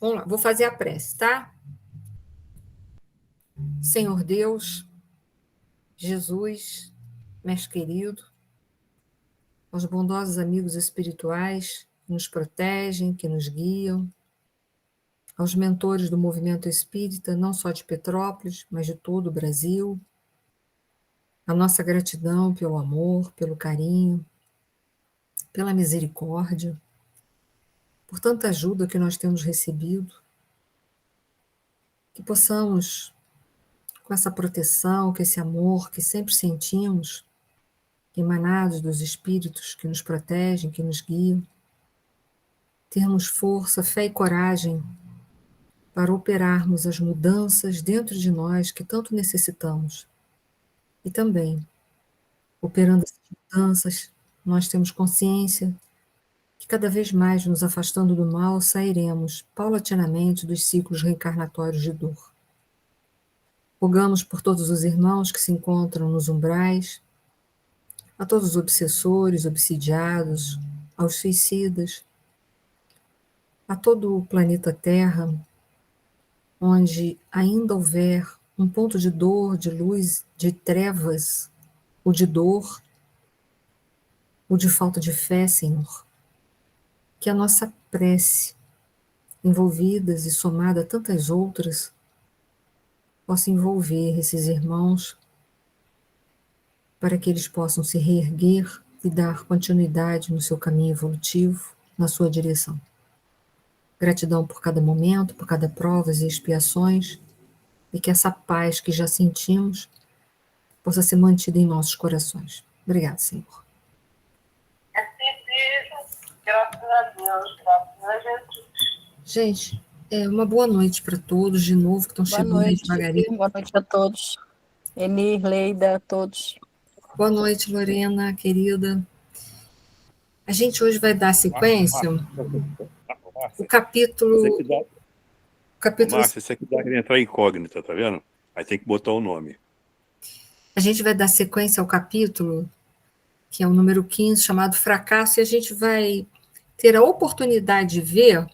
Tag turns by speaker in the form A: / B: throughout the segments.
A: Vamos lá, vou fazer a prece, tá? Senhor Deus, Jesus, mestre querido, aos bondosos amigos espirituais que nos protegem, que nos guiam, aos mentores do movimento espírita, não só de Petrópolis, mas de todo o Brasil, a nossa gratidão pelo amor, pelo carinho, pela misericórdia, por tanta ajuda que nós temos recebido, que possamos, com essa proteção, com esse amor que sempre sentimos, emanados dos espíritos que nos protegem, que nos guiam, termos força, fé e coragem para operarmos as mudanças dentro de nós que tanto necessitamos. E também, operando essas mudanças, nós temos consciência que cada vez mais nos afastando do mal, sairemos paulatinamente dos ciclos reencarnatórios de dor. Rogamos por todos os irmãos que se encontram nos umbrais, a todos os obsessores, obsidiados, aos suicidas, a todo o planeta Terra, onde ainda houver um ponto de dor, de luz, de trevas, ou de dor, ou de falta de fé, Senhor, que a nossa prece, envolvidas e somada a tantas outras, possa envolver esses irmãos para que eles possam se reerguer e dar continuidade no seu caminho evolutivo, na sua direção. Gratidão por cada momento, por cada provas e expiações, e que essa paz que já sentimos possa ser mantida em nossos corações. Obrigada, Senhor.
B: Graças a Deus, graças a Jesus.
A: Gente, uma boa noite para todos, de novo, que estão chegando aí devagarinho.
C: Boa noite a todos. Eni, Leida, a todos.
A: Boa noite, Lorena, querida. A gente hoje vai dar sequência. O capítulo...
D: Márcia, você que dá entrar incógnita, tá vendo? Aí tem que botar o nome.
A: A gente vai dar sequência ao capítulo, que é o número 15, chamado Fracasso, e a gente vai ter a oportunidade de ver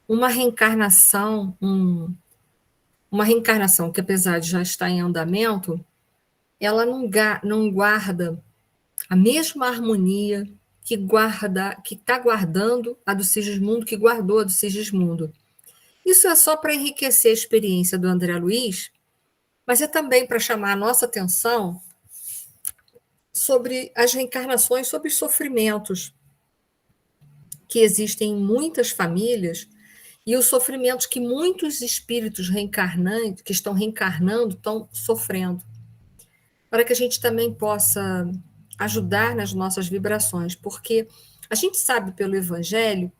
A: uma reencarnação, uma reencarnação que, apesar de já estar em andamento, ela não guarda a mesma harmonia que está guardando a do Sigismundo, que guardou a do Sigismundo. Isso é só para enriquecer a experiência do André Luiz, mas é também para chamar a nossa atenção sobre as reencarnações, sobre os sofrimentos que existem em muitas famílias e os sofrimentos que muitos espíritos reencarnantes, que estão reencarnando, estão sofrendo. Para que a gente também possa ajudar nas nossas vibrações, porque a gente sabe pelo Evangelho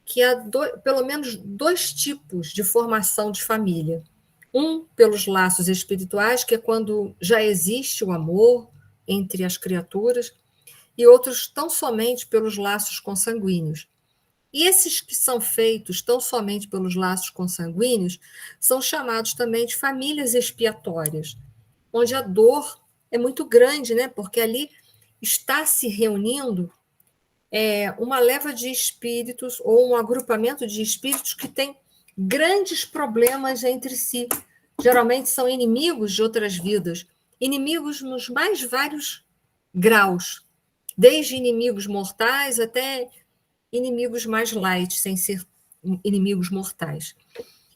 A: que há pelo menos 2 tipos de formação de família. Um, pelos laços espirituais, que é quando já existe o amor entre as criaturas, e outros tão somente pelos laços consanguíneos. E esses que são feitos tão somente pelos laços consanguíneos são chamados também de famílias expiatórias, onde a dor é muito grande, né? Porque ali está se reunindo uma leva de espíritos ou um agrupamento de espíritos que tem grandes problemas entre si. Geralmente são inimigos de outras vidas, inimigos nos mais vários graus, desde inimigos mortais até inimigos mais light, sem ser inimigos mortais.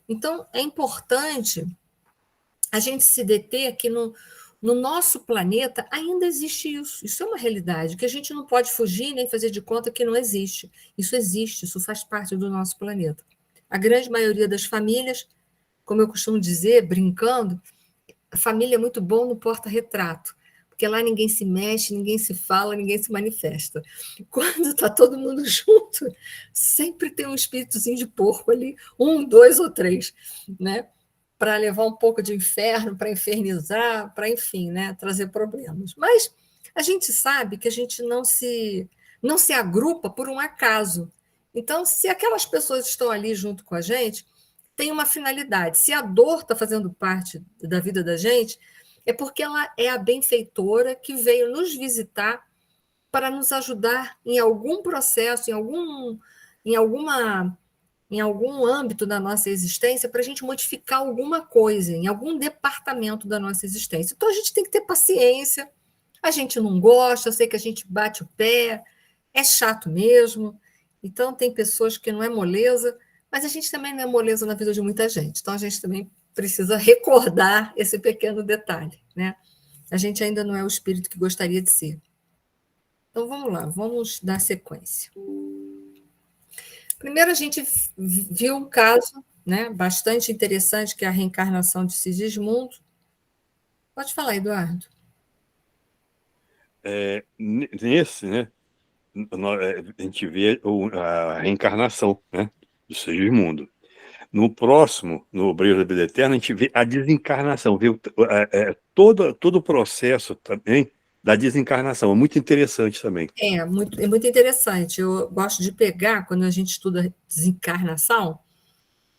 A: Então, é importante a gente se deter que no nosso planeta ainda existe isso. Isso é uma realidade, que a gente não pode fugir nem fazer de conta que não existe. Isso existe, isso faz parte do nosso planeta. A grande maioria das famílias, como eu costumo dizer, brincando, a família é muito bom no porta-retrato, porque lá ninguém se mexe, ninguém se fala, ninguém se manifesta. Quando está todo mundo junto, sempre tem um espíritozinho de porco ali, 1, 2 ou 3, né? Para levar um pouco de inferno, para infernizar, para, enfim, né, trazer problemas. Mas a gente sabe que a gente não se agrupa por um acaso. Então, se aquelas pessoas estão ali junto com a gente, tem uma finalidade. Se a dor está fazendo parte da vida da gente, é porque ela é a benfeitora que veio nos visitar para nos ajudar em algum processo, em alguma em algum âmbito da nossa existência para a gente modificar alguma coisa, em algum departamento da nossa existência. Então, a gente tem que ter paciência. A gente não gosta, eu sei que a gente bate o pé, é chato mesmo. Então, tem pessoas que não é moleza, mas a gente também não é moleza na vida de muita gente. Então, a gente também precisa recordar esse pequeno detalhe, né? A gente ainda não é o espírito que gostaria de ser. Então, vamos lá, vamos dar sequência. Primeiro, a gente viu um caso, né, bastante interessante, que é a reencarnação de Sigismundo. Pode falar, Eduardo.
D: Nesse, né, a gente vê a reencarnação, né, do Sigismundo. No próximo, no Obreiro da Vida Eterna, a gente vê a desencarnação, vê todo o processo também da desencarnação. É muito interessante também.
A: É muito interessante. Eu gosto de pegar, quando a gente estuda desencarnação,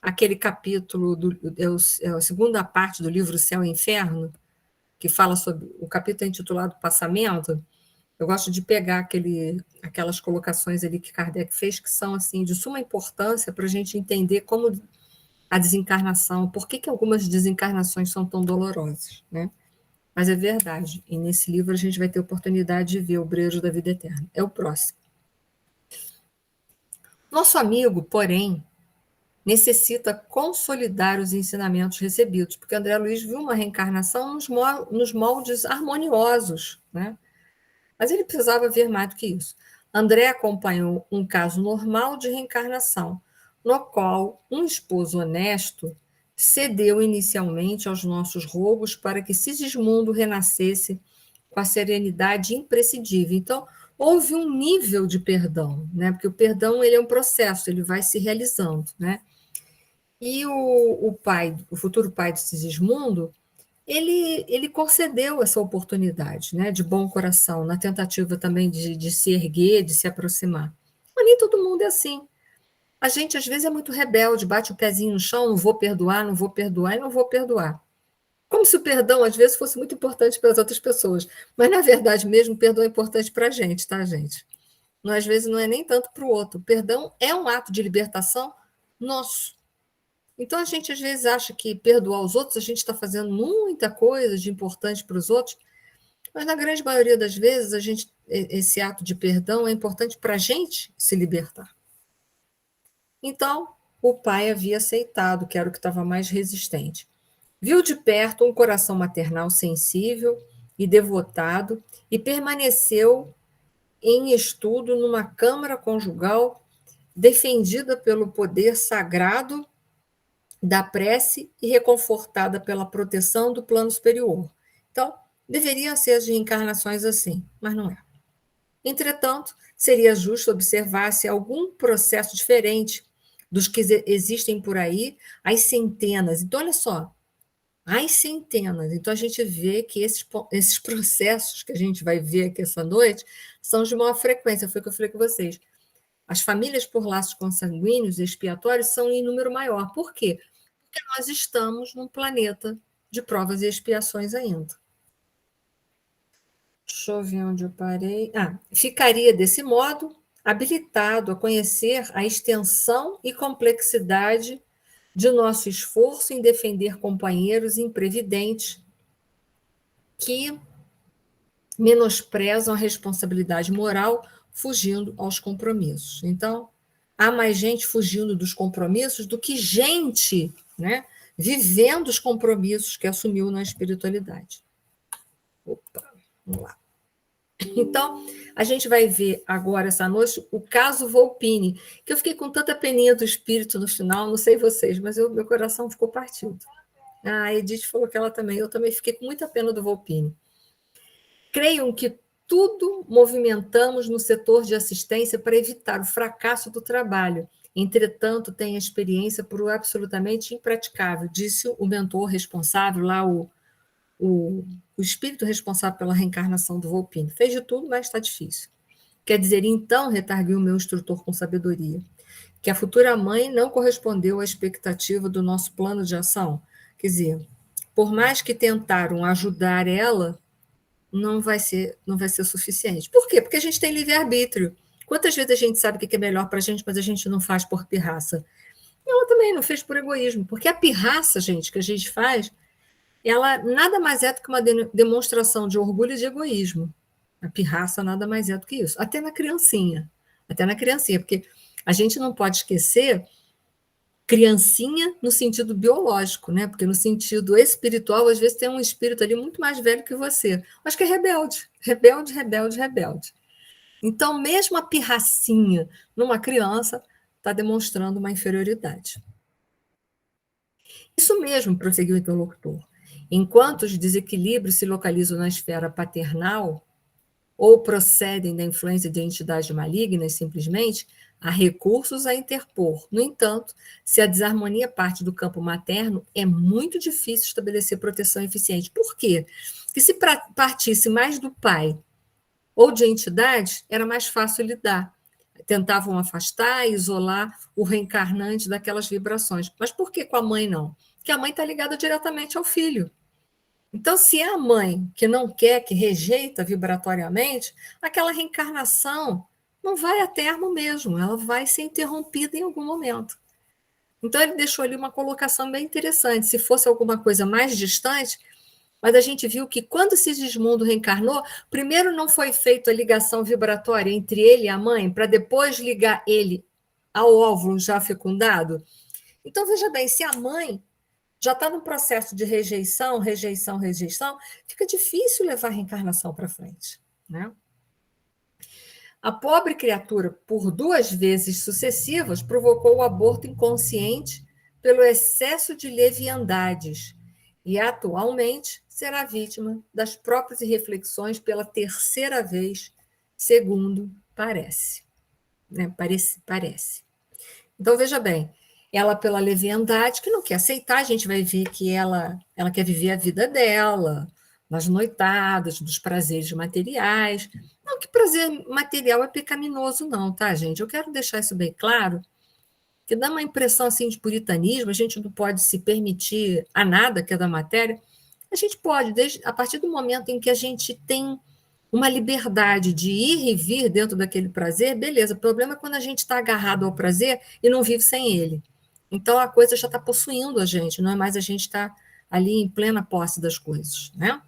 A: aquele capítulo, a segunda parte do livro Céu e Inferno, que fala sobre o capítulo intitulado Passamento. Eu gosto de pegar aquelas colocações ali que Kardec fez, que são assim de suma importância para a gente entender como a desencarnação, por que algumas desencarnações são tão dolorosas, né? Mas é verdade, e nesse livro a gente vai ter oportunidade de ver o Obreiro da Vida Eterna. É o próximo. Nosso amigo, porém, necessita consolidar os ensinamentos recebidos, porque André Luiz viu uma reencarnação nos moldes harmoniosos, né? Mas ele precisava ver mais do que isso. André acompanhou um caso normal de reencarnação, no qual um esposo honesto cedeu inicialmente aos nossos roubos para que Sigismundo renascesse com a serenidade imprescindível. Então, houve um nível de perdão, né? Porque o perdão ele é um processo, ele vai se realizando, né? E o futuro pai de Sigismundo, ele concedeu essa oportunidade, né, de bom coração, na tentativa também de se erguer, de se aproximar. Mas nem todo mundo é assim. A gente, às vezes, é muito rebelde, bate o pezinho no chão, não vou perdoar, não vou perdoar e não vou perdoar. Como se o perdão, às vezes, fosse muito importante para as outras pessoas. Mas, na verdade, mesmo, o perdão é importante para a gente, tá, gente? Não, às vezes, não é nem tanto para o outro. O perdão é um ato de libertação nosso. Então, a gente, às vezes, acha que perdoar os outros, a gente está fazendo muita coisa de importante para os outros, mas, na grande maioria das vezes, esse ato de perdão é importante para a gente se libertar. Então, o pai havia aceitado, que era o que estava mais resistente. Viu de perto um coração maternal sensível e devotado e permaneceu em estudo numa câmara conjugal defendida pelo poder sagrado da prece e reconfortada pela proteção do plano superior. Então, deveriam ser as reencarnações assim, mas não é. Entretanto, seria justo observar se algum processo diferente dos que existem por aí, as centenas. Então, olha só, as centenas. Então, a gente vê que esses processos que a gente vai ver aqui essa noite são de maior frequência, foi o que eu falei com vocês. As famílias por laços consanguíneos e expiatórios são em número maior. Por quê? Porque nós estamos num planeta de provas e expiações ainda. Deixa eu ver onde eu parei. Ficaria, desse modo, habilitado a conhecer a extensão e complexidade de nosso esforço em defender companheiros imprevidentes que menosprezam a responsabilidade moral, fugindo aos compromissos. Então, há mais gente fugindo dos compromissos do que gente, né, vivendo os compromissos que assumiu na espiritualidade. Opa, vamos lá. Então, a gente vai ver agora, essa noite, o caso Volpini, que eu fiquei com tanta peninha do espírito no final, não sei vocês, mas meu coração ficou partido. A Edith falou que ela também, eu também fiquei com muita pena do Volpini. Creiam que tudo movimentamos no setor de assistência para evitar o fracasso do trabalho. Entretanto, tem a experiência por absolutamente impraticável, disse o mentor responsável, lá o espírito responsável pela reencarnação do Volpini. Fez de tudo, mas está difícil. Quer dizer, então, retarguiu o meu instrutor com sabedoria, que a futura mãe não correspondeu à expectativa do nosso plano de ação. Quer dizer, por mais que tentaram ajudar ela, não vai ser suficiente. Por quê? Porque a gente tem livre-arbítrio. Quantas vezes a gente sabe o que é melhor para a gente, mas a gente não faz por pirraça? também não fez por egoísmo, porque a pirraça, gente, que a gente faz, ela nada mais é do que uma demonstração de orgulho e de egoísmo. A pirraça nada mais é do que isso. Até na criancinha, porque a gente não pode esquecer criancinha no sentido biológico, né? Porque no sentido espiritual, às vezes tem um espírito ali muito mais velho que você, mas que é rebelde, rebelde, rebelde, rebelde. Então, mesmo a pirracinha numa criança está demonstrando uma inferioridade. Isso mesmo, prosseguiu o interlocutor. Enquanto os desequilíbrios se localizam na esfera paternal ou procedem da influência de entidades malignas, simplesmente, há recursos a interpor. No entanto, se a desarmonia parte do campo materno, é muito difícil estabelecer proteção eficiente. Por quê? Porque se partisse mais do pai ou de entidades, era mais fácil lidar. Tentavam afastar, isolar o reencarnante daquelas vibrações. Mas por que com a mãe não? Porque a mãe está ligada diretamente ao filho. Então, se é a mãe que não quer, que rejeita vibratoriamente, aquela reencarnação não vai a termo mesmo, ela vai ser interrompida em algum momento. Então, ele deixou ali uma colocação bem interessante. Se fosse alguma coisa mais distante, mas a gente viu que quando Sigismundo reencarnou, primeiro não foi feita a ligação vibratória entre ele e a mãe, para depois ligar ele ao óvulo já fecundado. Então, veja bem, se a mãe já está no processo de rejeição, rejeição, rejeição, fica difícil levar a reencarnação para frente, né? A pobre criatura, por 2 vezes sucessivas, provocou o aborto inconsciente pelo excesso de leviandades e, atualmente, será vítima das próprias reflexões pela 3ª vez, segundo parece. Né? Parece. Então, veja bem, ela, pela leviandade, que não quer aceitar, a gente vai ver que ela quer viver a vida dela, nas noitadas, dos prazeres materiais. Não que prazer material é pecaminoso, não, tá, gente? Eu quero deixar isso bem claro, que dá uma impressão assim de puritanismo, a gente não pode se permitir a nada que é da matéria. A gente pode, a partir do momento em que a gente tem uma liberdade de ir e vir dentro daquele prazer, beleza. O problema é quando a gente está agarrado ao prazer e não vive sem ele. Então, a coisa já está possuindo a gente, não é mais a gente estar ali em plena posse das coisas, né?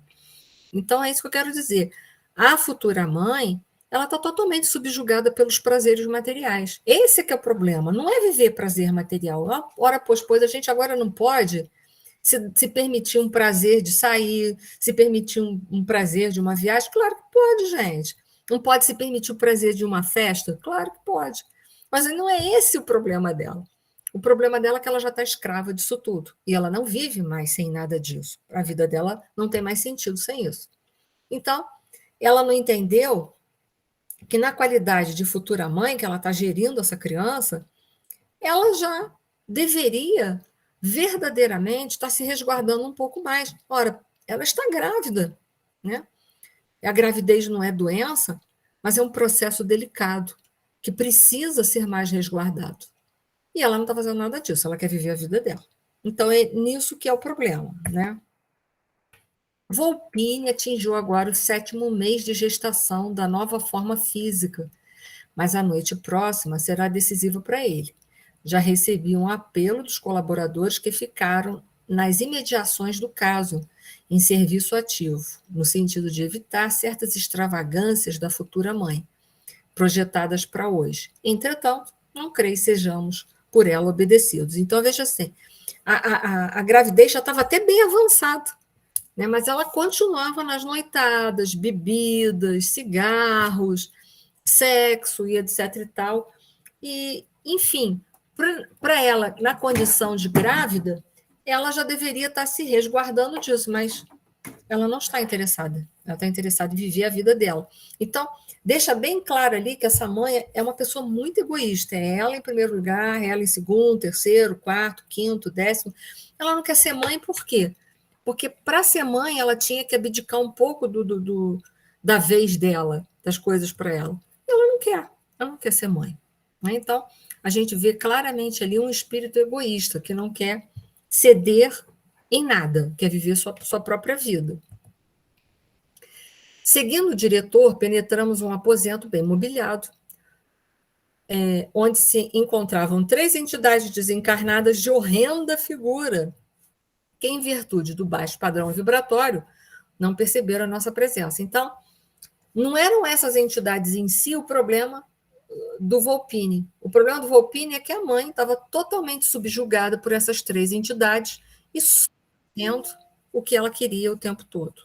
A: Então, é isso que eu quero dizer. A futura mãe, ela está totalmente subjugada pelos prazeres materiais. Esse é que é o problema, não é viver prazer material. Ora, pois, a gente agora não pode se permitir um prazer de sair, se permitir um prazer de uma viagem. Claro que pode, gente. Não pode se permitir o prazer de uma festa? Claro que pode. Mas não é esse o problema dela. O problema dela é que ela já está escrava disso tudo. E ela não vive mais sem nada disso. A vida dela não tem mais sentido sem isso. Então, ela não entendeu que na qualidade de futura mãe, que ela está gerindo essa criança, ela já deveria verdadeiramente estar se resguardando um pouco mais. Ora, ela está grávida, né? A gravidez não é doença, mas é um processo delicado, que precisa ser mais resguardado. E ela não está fazendo nada disso, ela quer viver a vida dela. Então, é nisso que é o problema, né? Volpini atingiu agora o 7º mês de gestação da nova forma física, mas a noite próxima será decisiva para ele. Já recebi um apelo dos colaboradores que ficaram nas imediações do caso, em serviço ativo, no sentido de evitar certas extravagâncias da futura mãe, projetadas para hoje. Entretanto, não creio sejamos por ela obedecidos. Então, veja assim, a gravidez já estava até bem avançada, né? Mas ela continuava nas noitadas, bebidas, cigarros, sexo e etc. e tal. E, enfim, para ela, na condição de grávida, ela já deveria estar se resguardando disso, mas ela não está interessada. Ela está interessada em viver a vida dela. Então, deixa bem claro ali que essa mãe é uma pessoa muito egoísta. É ela em primeiro lugar, ela em segundo, terceiro, quarto, quinto, 10º. Ela não quer ser mãe por quê? Porque para ser mãe ela tinha que abdicar um pouco da vez dela, das coisas para ela. E ela não quer ser mãe. Né? Então, a gente vê claramente ali um espírito egoísta, que não quer ceder em nada, quer viver sua própria vida. Seguindo o diretor, penetramos um aposento bem mobiliado. onde se encontravam 3 entidades desencarnadas de horrenda figura, que, em virtude do baixo padrão vibratório, não perceberam a nossa presença. Então, não eram essas entidades em si o problema do Volpini. O problema do Volpini é que a mãe estava totalmente subjugada por essas 3 entidades e fazendo o que ela queria o tempo todo.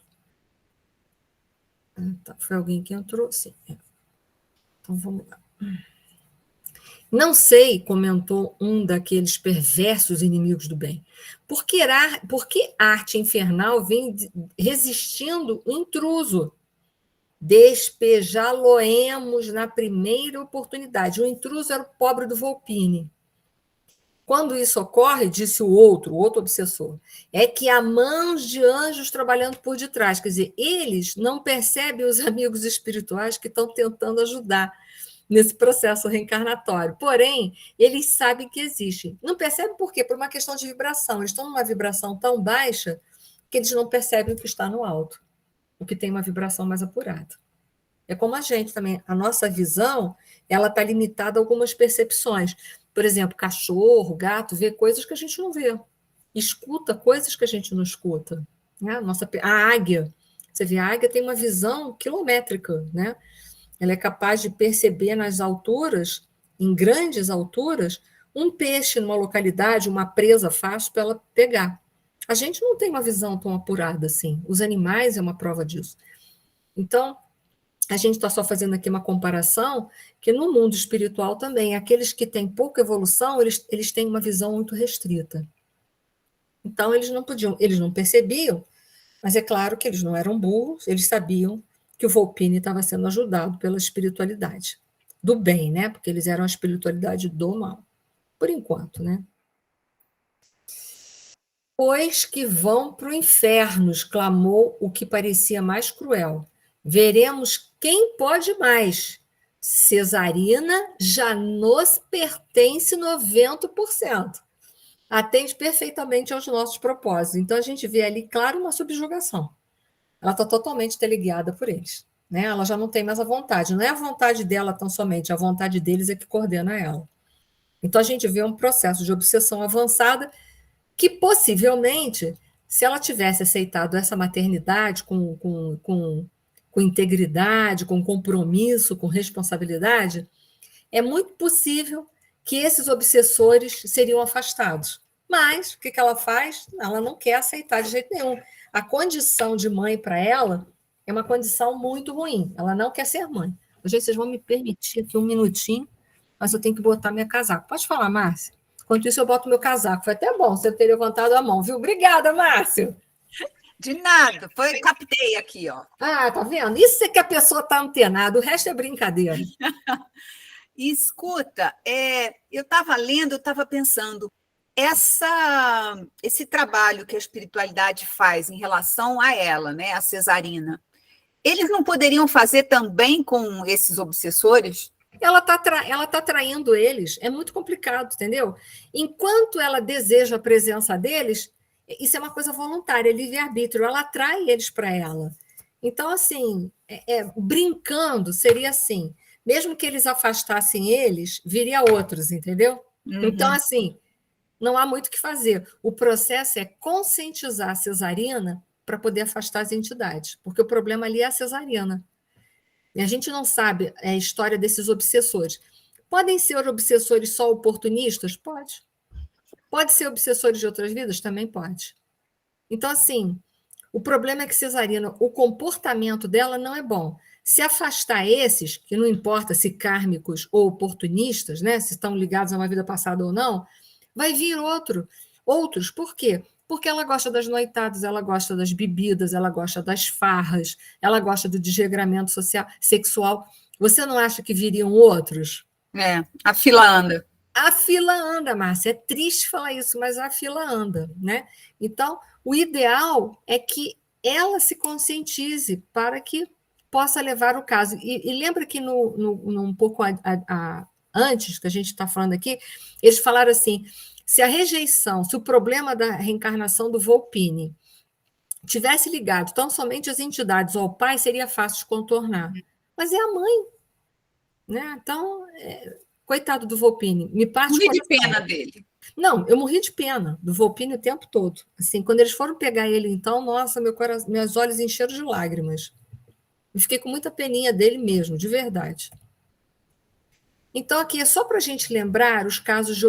A: Tá, foi alguém que entrou? Sim. Então, vamos lá. Não sei, comentou um daqueles perversos inimigos do bem, por que arte infernal vem resistindo o intruso? Despejá-lo-emos na primeira oportunidade. O intruso era o pobre do Volpini. Quando isso ocorre, disse o outro obsessor, é que há mãos de anjos trabalhando por detrás. Quer dizer, eles não percebem os amigos espirituais que estão tentando ajudar nesse processo reencarnatório. Porém, eles sabem que existem. Não percebem por quê? Por uma questão de vibração. Eles estão numa vibração tão baixa que eles não percebem o que está no alto, o que tem uma vibração mais apurada. É como a gente também. A nossa visão, ela está limitada a algumas percepções. Por exemplo, cachorro, gato, vê coisas que a gente não vê. Escuta coisas que a gente não escuta. Né? A águia. Você vê, a águia tem uma visão quilométrica, né? Ela é capaz de perceber nas alturas, em grandes alturas, um peixe numa localidade, uma presa fácil para ela pegar. A gente não tem uma visão tão apurada assim. Os animais é uma prova disso. Então, a gente está só fazendo aqui uma comparação que no mundo espiritual também, aqueles que têm pouca evolução, eles têm uma visão muito restrita. Então, eles não percebiam, mas é claro que eles não eram burros, eles sabiam que o Volpini estava sendo ajudado pela espiritualidade do bem, né? Porque eles eram a espiritualidade do mal, por enquanto, né? Pois que vão para o inferno, exclamou o que parecia mais cruel. Veremos quem pode mais. Cesarina já nos pertence 90%. Atende perfeitamente aos nossos propósitos. Então, a gente vê ali, claro, uma subjugação. Ela está totalmente teleguiada por eles. Né? Ela já não tem mais a vontade. Não é a vontade dela tão somente, a vontade deles é que coordena ela. Então, a gente vê um processo de obsessão avançada que, possivelmente, se ela tivesse aceitado essa maternidade com integridade, com compromisso, com responsabilidade, é muito possível que esses obsessores seriam afastados. Mas, o que ela faz? Ela não quer aceitar de jeito nenhum. A condição de mãe para ela é uma condição muito ruim. Ela não quer ser mãe. Gente, vocês vão me permitir aqui um minutinho, mas eu tenho que botar minha casaco. Pode falar, Márcia? Enquanto isso, eu boto meu casaco. Foi até bom você ter levantado a mão, viu? Obrigada, Márcio.
E: De nada, captei aqui, ó.
A: Ah, tá vendo? Isso é que a pessoa está antenada, o resto é brincadeira.
E: E escuta, eu estava lendo, eu estava pensando, esse trabalho que a espiritualidade faz em relação a ela, né, a Cesarina, eles não poderiam fazer também com esses obsessores?
A: Ela tá traindo eles, é muito complicado, entendeu? Enquanto ela deseja a presença deles, isso é uma coisa voluntária, é livre-arbítrio, ela atrai eles para ela. Então, assim, brincando, seria assim, mesmo que eles afastassem eles, viria outros, entendeu?
E: Uhum.
A: Então, assim, não há muito o que fazer. O processo é conscientizar a Cesarina para poder afastar as entidades, porque o problema ali é a Cesarina. E a gente não sabe a história desses obsessores. Podem ser obsessores só oportunistas? Pode. Pode ser obsessores de outras vidas? Também pode. Então, assim, o problema é que Cesarina, o comportamento dela não é bom. Se afastar esses, que não importa se kármicos ou oportunistas, né, se estão ligados a uma vida passada ou não, vai vir outros. Por quê? Porque ela gosta das noitadas, ela gosta das bebidas, ela gosta das farras, ela gosta do desregramento sexual. Você não acha que viriam outros?
E: A fila anda.
A: A fila anda, Márcia. É triste falar isso, mas a fila anda, né? Então, o ideal é que ela se conscientize para que possa levar o caso. E lembra que um pouco antes, que a gente está falando aqui, eles falaram assim, se o problema da reencarnação do Volpini tivesse ligado tão somente às entidades ou ao pai, seria fácil de contornar. Mas é a mãe. Né? Então, Coitado do Volpini, me parte
E: Morri
A: o
E: de
A: coração.
E: pena dele.
A: Não, eu morri de pena do Volpini o tempo todo. Assim, quando eles foram pegar ele, então, nossa, meus olhos encheram de lágrimas. Eu fiquei com muita peninha dele mesmo, de verdade. Então, aqui é só para a gente lembrar os casos,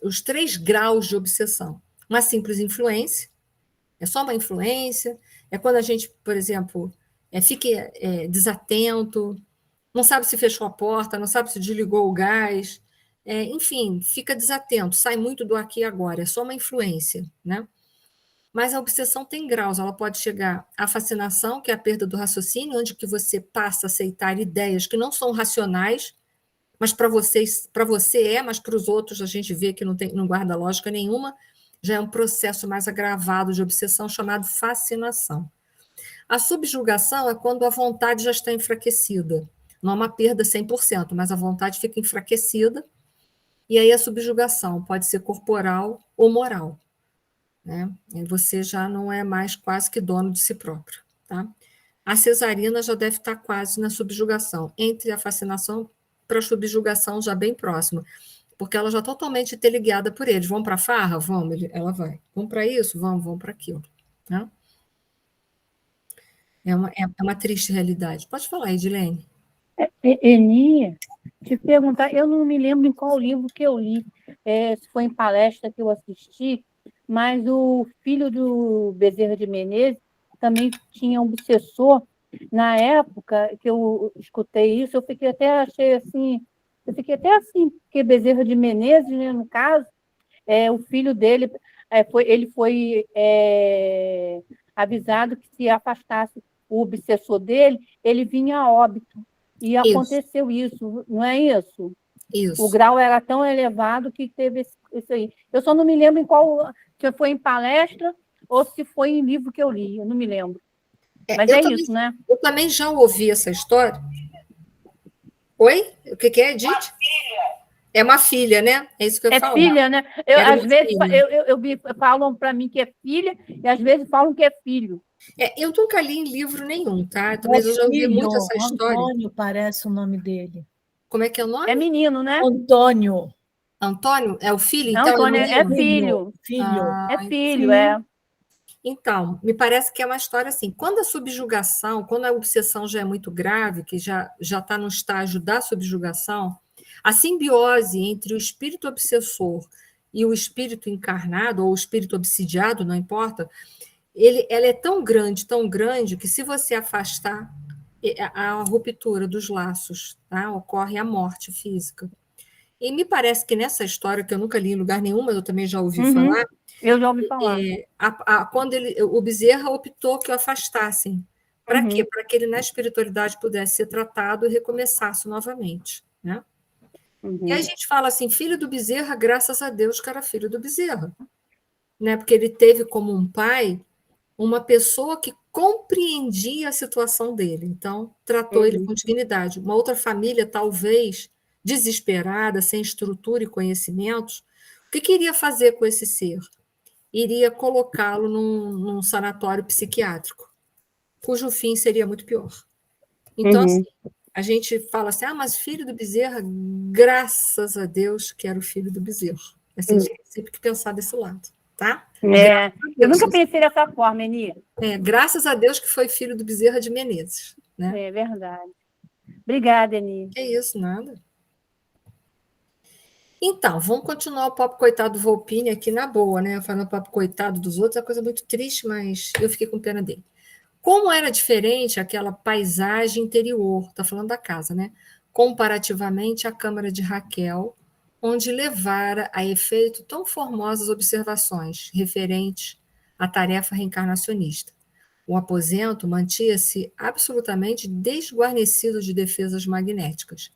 A: os 3 graus de obsessão. Uma simples influência, é só uma influência, é quando a gente, por exemplo, fica desatento, não sabe se fechou a porta, não sabe se desligou o gás, enfim, fica desatento, sai muito do aqui e agora, é só uma influência, né? Mas a obsessão tem graus, ela pode chegar à fascinação, que é a perda do raciocínio, onde que você passa a aceitar ideias que não são racionais, mas para você mas para os outros a gente vê que não guarda lógica nenhuma, já é um processo mais agravado de obsessão chamado fascinação. A subjugação é quando a vontade já está enfraquecida. Não é uma perda 100%, mas a vontade fica enfraquecida, e aí a subjugação pode ser corporal ou moral. Né? E você já não é mais quase que dono de si próprio. Tá? A cesarina já deve estar quase na subjugação, entre a fascinação para a subjugação já bem próxima, porque ela já é totalmente interligada por eles. Vão para a farra? Vamos, ela vai. Vão para isso? Vão para aquilo. Né? É uma triste realidade. Pode falar, Edilene.
C: Eni, te perguntar, eu não me lembro em qual livro que eu li, se foi em palestra que eu assisti, mas o filho do Bezerra de Menezes também tinha um obsessor. Na época que eu escutei isso, eu fiquei até assim, porque Bezerra de Menezes, né, no caso, o filho dele, ele foi avisado que se afastasse o obsessor dele, ele vinha a óbito. E aconteceu isso, não é isso?
A: Isso.
C: O grau era tão elevado que teve isso aí. Eu só não me lembro em qual, se foi em palestra ou se foi em livro que eu li, eu não me lembro. Mas também, isso, né?
A: Eu também já ouvi essa história. Oi? O que é, Edith?
B: Uma filha.
A: É uma filha, né? É isso que eu ia falar.
C: Filha, né? Às vezes falam para mim que é filha e às vezes falam que é filho.
A: Eu nunca li em livro nenhum, tá? Mas eu já ouvi muito essa história.
F: Antônio parece o nome dele.
A: Como é que é o nome?
C: É menino, né?
F: Antônio.
A: Antônio? É o filho, então?
C: Antônio é filho.
F: Filho.
C: É filho,
A: sim. Então, me parece que é uma história assim. Quando a subjugação, quando a obsessão já é muito grave, que já está no estágio da subjugação, a simbiose entre o espírito obsessor e o espírito encarnado, ou o espírito obsidiado, não importa, ela é tão grande, que se você afastar, a ruptura dos laços, tá? Ocorre a morte física. E me parece que nessa história, que eu nunca li em lugar nenhum, mas eu também já ouvi falar,
C: eu já ouvi falar.
A: Quando o Bezerra optou que o afastassem. Para quê? Para que ele, na espiritualidade, pudesse ser tratado e recomeçasse novamente. Né? E aí a gente fala assim, filho do Bezerra, graças a Deus que era filho do Bezerra. Né? Porque ele teve como um pai uma pessoa que compreendia a situação dele. Então, tratou ele com dignidade. Uma outra família, talvez, desesperada, sem estrutura e conhecimentos, o que queria fazer com esse ser? Iria colocá-lo num sanatório psiquiátrico, cujo fim seria muito pior. Então, assim, a gente fala assim, mas filho do Bezerra, graças a Deus que era o filho do Bezerra. Assim, a gente tem sempre que pensar desse lado, tá?
C: Eu nunca pensei dessa forma, Eni.
A: Graças a Deus que foi filho do Bezerra de Menezes. Né?
C: É verdade. Obrigada, Eni.
A: É isso, nada. Então, vamos continuar o papo coitado do Volpini aqui na boa, né? Falando papo coitado dos outros, é uma coisa muito triste, mas eu fiquei com pena dele. Como era diferente aquela paisagem interior, está falando da casa, né? Comparativamente à câmara de Raquel, onde levara a efeito tão formosas observações referentes à tarefa reencarnacionista. O aposento mantinha-se absolutamente desguarnecido de defesas magnéticas.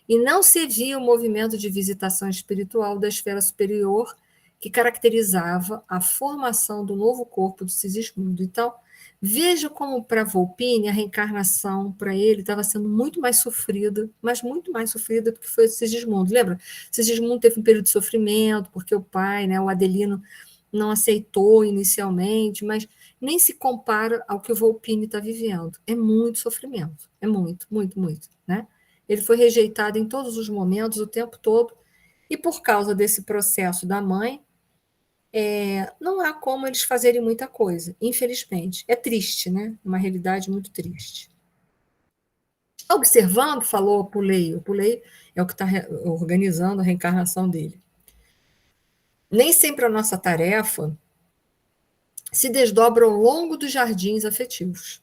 A: E não se via o movimento de visitação espiritual da esfera superior que caracterizava a formação do novo corpo do Sigismundo. Então, veja como para Volpini a reencarnação para ele estava sendo muito mais sofrida, mas muito mais sofrida do que foi o Sigismundo. Lembra? Sigismundo teve um período de sofrimento, porque o pai, né, o Adelino, não aceitou inicialmente, mas nem se compara ao que o Volpini está vivendo. É muito sofrimento, é muito, muito, muito, né? ele foi rejeitado em todos os momentos, o tempo todo, e por causa desse processo da mãe, não há como eles fazerem muita coisa, infelizmente. É triste, né? Uma realidade muito triste. Observando, falou o Pulei é o que está organizando a reencarnação dele. Nem sempre a nossa tarefa se desdobra ao longo dos jardins afetivos.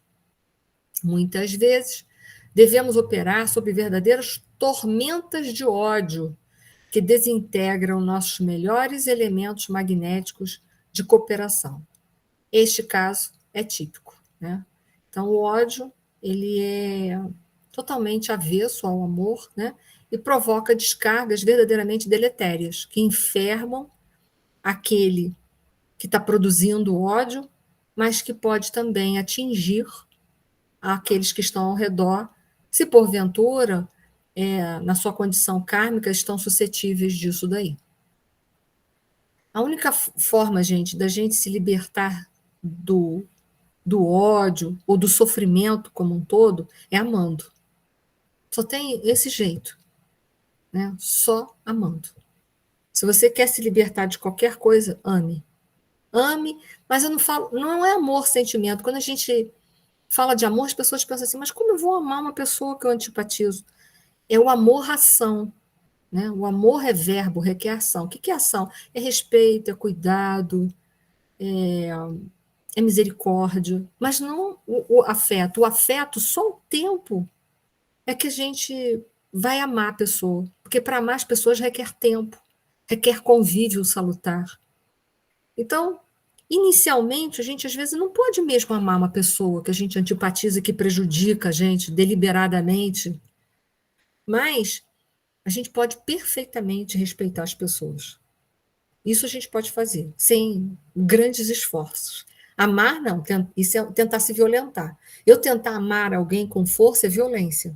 A: Muitas vezes, devemos operar sob verdadeiras tormentas de ódio que desintegram nossos melhores elementos magnéticos de cooperação. Este caso é típico, né? Então, o ódio, ele é totalmente avesso ao amor, né? E provoca descargas verdadeiramente deletérias, que enfermam aquele que está produzindo ódio, mas que pode também atingir aqueles que estão ao redor, se porventura, na sua condição kármica, estão suscetíveis disso daí. A única forma, gente, da gente se libertar do ódio ou do sofrimento como um todo é amando. Só tem esse jeito, né? Só amando. Se você quer se libertar de qualquer coisa, ame. Ame, mas eu não falo, não é amor, sentimento. Quando a gente fala de amor, as pessoas pensam assim, mas como eu vou amar uma pessoa que eu antipatizo? É o amor-ação, né? O amor é verbo, requer ação. O que é ação? É respeito, é cuidado, é misericórdia, mas não o afeto. O afeto, só o tempo é que a gente vai amar a pessoa, porque para amar as pessoas requer tempo, requer convívio salutar. Então, inicialmente, a gente às vezes não pode mesmo amar uma pessoa que a gente antipatiza, que prejudica a gente deliberadamente, mas a gente pode perfeitamente respeitar as pessoas. Isso a gente pode fazer, sem grandes esforços. Amar, não, isso é tentar se violentar. Eu tentar amar alguém com força é violência.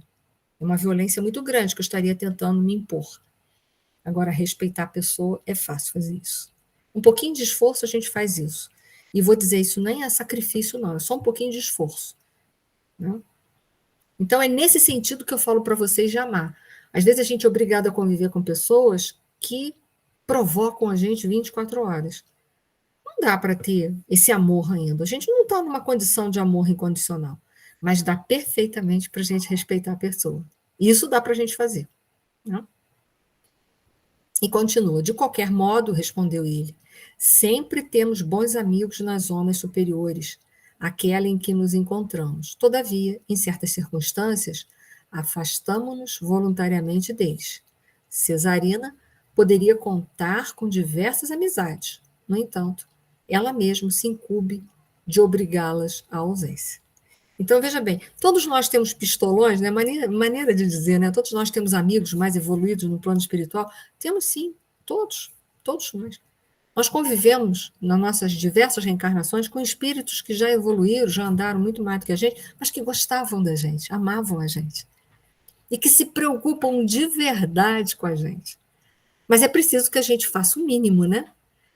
A: É uma violência muito grande que eu estaria tentando me impor. Agora, respeitar a pessoa é fácil fazer isso. Um pouquinho de esforço a gente faz isso. E vou dizer, isso nem é sacrifício, não, é só um pouquinho de esforço. Né? Então, é nesse sentido que eu falo para vocês de amar. Às vezes a gente é obrigado a conviver com pessoas que provocam a gente 24 horas. Não dá para ter esse amor ainda. A gente não está numa condição de amor incondicional, mas dá perfeitamente para a gente respeitar a pessoa. Isso dá para a gente fazer. Né? E continua. De qualquer modo, respondeu ele, sempre temos bons amigos nas zonas superiores, aquela em que nos encontramos. Todavia, em certas circunstâncias, afastamo-nos voluntariamente deles. Cesarina poderia contar com diversas amizades. No entanto, ela mesma se incumbe de obrigá-las à ausência. Então, veja bem, todos nós temos pistolões, né? Maneira de dizer, né? Todos nós temos amigos mais evoluídos no plano espiritual. Temos sim, todos nós. Nós convivemos nas nossas diversas reencarnações com espíritos que já evoluíram, já andaram muito mais do que a gente, mas que gostavam da gente, amavam a gente. E que se preocupam de verdade com a gente. Mas é preciso que a gente faça o mínimo, né?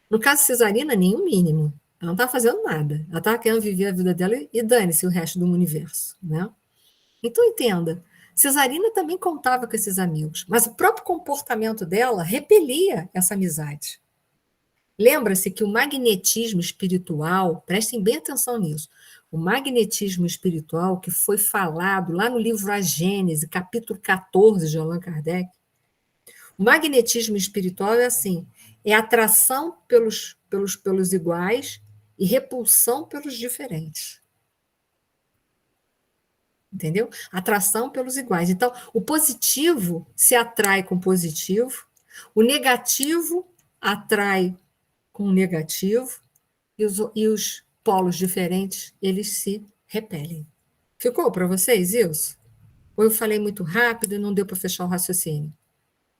A: No caso de Cesarina, nem o mínimo. Ela não está fazendo nada. Ela está querendo viver a vida dela e dane-se o resto do universo. Né? Então, entenda. Cesarina também contava com esses amigos, mas o próprio comportamento dela repelia essa amizade. Lembra-se que o magnetismo espiritual, prestem bem atenção nisso, o magnetismo espiritual que foi falado lá no livro A Gênese, capítulo 14 de Allan Kardec, o magnetismo espiritual é assim, é atração pelos iguais e repulsão pelos diferentes. Entendeu? Atração pelos iguais. Então, o positivo se atrai com o positivo, o negativo atrai com o negativo, e os polos diferentes, eles se repelem. Ficou para vocês isso? Ou eu falei muito rápido e não deu para fechar o raciocínio?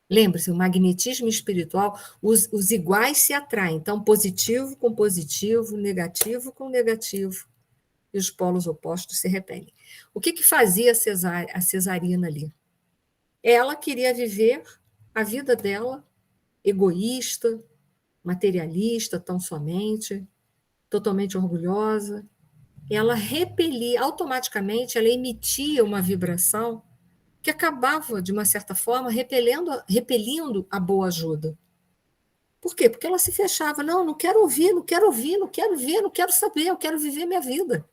A: Lembre-se, o magnetismo espiritual, os iguais se atraem. Então, positivo com positivo, negativo com negativo, e os polos opostos se repelem. O que fazia a Cesarina ali? Ela queria viver a vida dela egoísta, materialista, tão somente, totalmente orgulhosa. Ela repelia, automaticamente, ela emitia uma vibração que acabava, de uma certa forma, repelindo a boa ajuda. Por quê? Porque ela se fechava. Não quero ouvir, não quero ouvir, não quero ver, não quero saber, eu quero viver minha vida.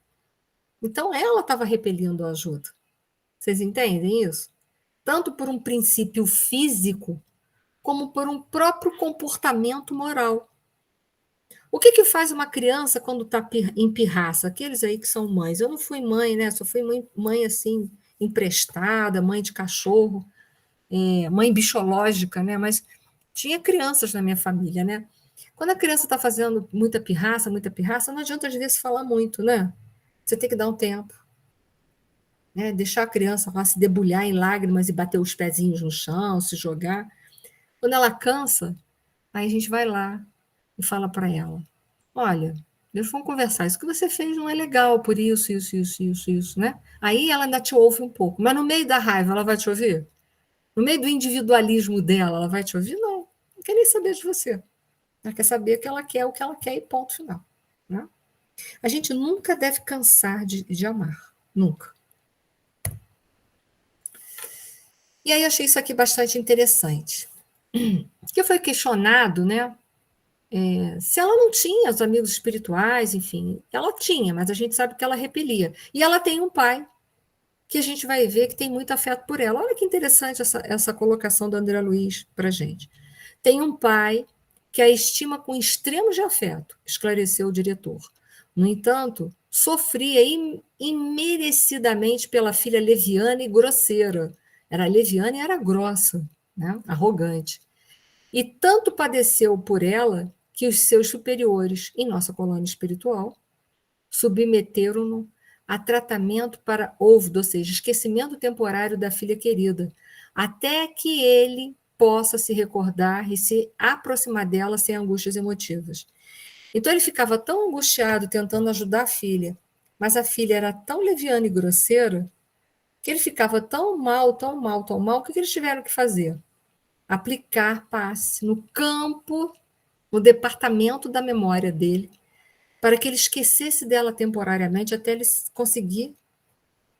A: Então, ela estava repelindo a ajuda. Vocês entendem isso? Tanto por um princípio físico, como por um próprio comportamento moral. O que faz uma criança quando está em pirraça? Aqueles aí que são mães. Eu não fui mãe, né? Só fui mãe assim, emprestada, mãe de cachorro, mãe bichológica, né? Mas tinha crianças na minha família, né? Quando a criança está fazendo muita pirraça, não adianta às vezes falar muito, né? Você tem que dar um tempo. Né? Deixar a criança lá se debulhar em lágrimas e bater os pezinhos no chão, se jogar. Quando ela cansa, aí a gente vai lá e fala para ela: olha, vamos conversar, isso que você fez não é legal, por isso, né? Aí ela ainda te ouve um pouco, mas no meio da raiva ela vai te ouvir? No meio do individualismo dela, ela vai te ouvir? Não quer nem saber de você. Ela quer saber que ela quer o que ela quer e ponto final. Né? A gente nunca deve cansar de amar, nunca. E aí achei isso aqui bastante interessante. Que foi questionado, né? Se ela não tinha os amigos espirituais, enfim, ela tinha, mas a gente sabe que ela repelia. E ela tem um pai que a gente vai ver que tem muito afeto por ela. Olha que interessante essa colocação do André Luiz para a gente. Tem um pai que a estima com extremos de afeto, esclareceu o diretor. No entanto, sofria imerecidamente pela filha leviana e grosseira. Era leviana e era grossa, né? Arrogante. E tanto padeceu por ela que os seus superiores, em nossa colônia espiritual, submeteram-no a tratamento para ouvido, ou seja, esquecimento temporário da filha querida, até que ele possa se recordar e se aproximar dela sem angústias emotivas. Então ele ficava tão angustiado tentando ajudar a filha, mas a filha era tão leviana e grosseira que ele ficava tão mal, que eles tiveram que fazer? Aplicar passe no campo, no departamento da memória dele, para que ele esquecesse dela temporariamente, até ele conseguir,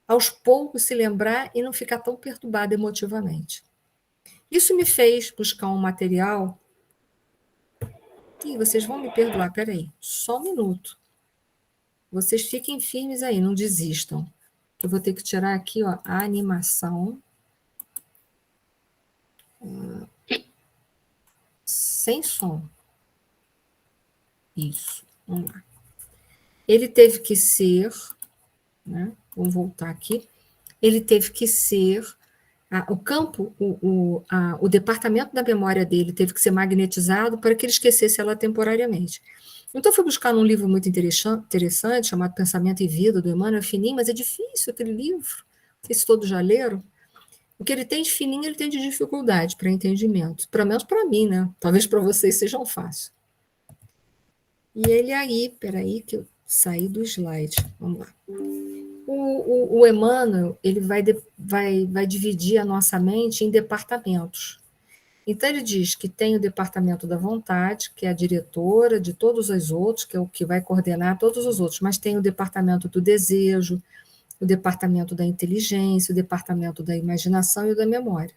A: aos poucos, se lembrar e não ficar tão perturbado emotivamente. Isso me fez buscar um material. E vocês vão me perdoar, peraí, só um minuto. Vocês fiquem firmes aí, não desistam. Eu vou ter que tirar aqui, ó, a animação. Sem som. Isso, vamos lá. Ele teve que ser, né? Vamos voltar aqui. Ele teve que ser, o campo, o departamento da memória dele teve que ser magnetizado para que ele esquecesse ela temporariamente. Então, eu fui buscar num livro muito interessante, chamado Pensamento e Vida, do Emmanuel Fininho, mas é difícil aquele livro, não sei se todos já leram. O que ele tem de fininho, ele tem de dificuldade para entendimento, pelo menos para mim, né? Talvez para vocês sejam fácil. E ele aí, peraí que eu saí do slide, vamos lá. O Emmanuel, ele vai dividir a nossa mente em departamentos. Então, ele diz que tem o departamento da vontade, que é a diretora de todos os outros, que é o que vai coordenar todos os outros, mas tem o departamento do desejo, o departamento da inteligência, o departamento da imaginação e o da memória.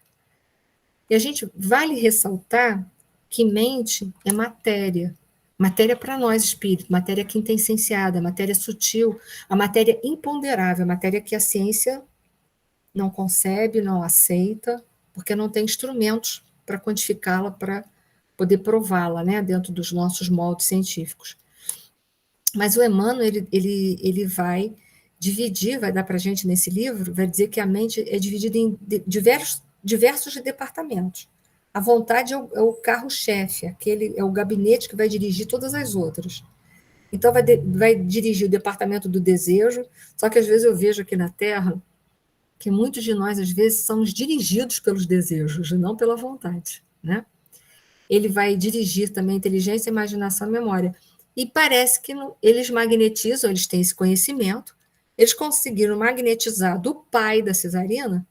A: E a gente vale ressaltar que mente é matéria. Matéria para nós, espírito, matéria quintessenciada, matéria sutil, a matéria imponderável, a matéria que a ciência não concebe, não aceita, porque não tem instrumentos para quantificá-la, para poder prová-la, né, dentro dos nossos moldes científicos. Mas o Emmanuel, ele vai dividir, vai dar para a gente nesse livro, vai dizer que a mente é dividida em diversos departamentos. A vontade é o carro-chefe, aquele é o gabinete que vai dirigir todas as outras. Então, vai dirigir o departamento do desejo, só que às vezes eu vejo aqui na Terra que muitos de nós, às vezes, somos dirigidos pelos desejos, não pela vontade. Né? Ele vai dirigir também a inteligência, a imaginação e a memória. E parece que eles magnetizam, eles têm esse conhecimento, eles conseguiram magnetizar do pai da cesarina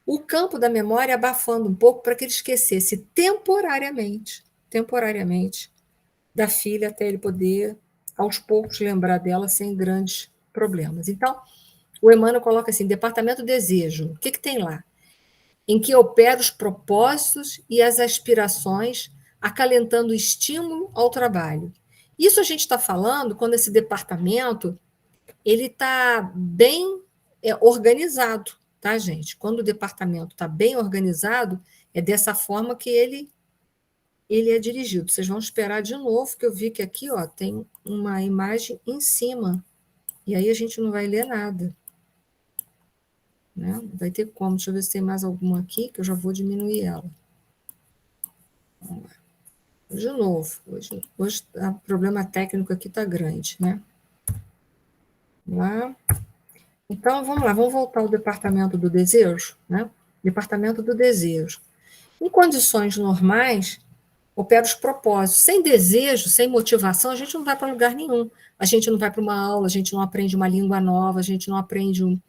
A: o campo da memória, abafando um pouco para que ele esquecesse temporariamente da filha, até ele poder, aos poucos, lembrar dela sem grandes problemas. Então, o Emmanuel coloca assim, departamento desejo, o que tem lá? em que opera os propósitos e as aspirações, acalentando o estímulo ao trabalho. Isso a gente está falando quando esse departamento ele está bem organizado, tá, gente? Quando o departamento está bem organizado, é dessa forma que ele é dirigido. Vocês vão esperar de novo, que eu vi que aqui ó, tem uma imagem em cima, e aí a gente não vai ler nada. Né? Vai ter como. Deixa eu ver se tem mais alguma aqui, que eu já vou diminuir ela. Vamos lá. De novo, hoje o problema técnico aqui está grande, né? Vamos lá. Então, vamos lá, vamos voltar ao departamento do desejo, né? Departamento do desejo. Em condições normais, opera os propósitos. Sem desejo, sem motivação, a gente não vai para lugar nenhum. A gente não vai para uma aula, a gente não aprende uma língua nova, a gente não aprende um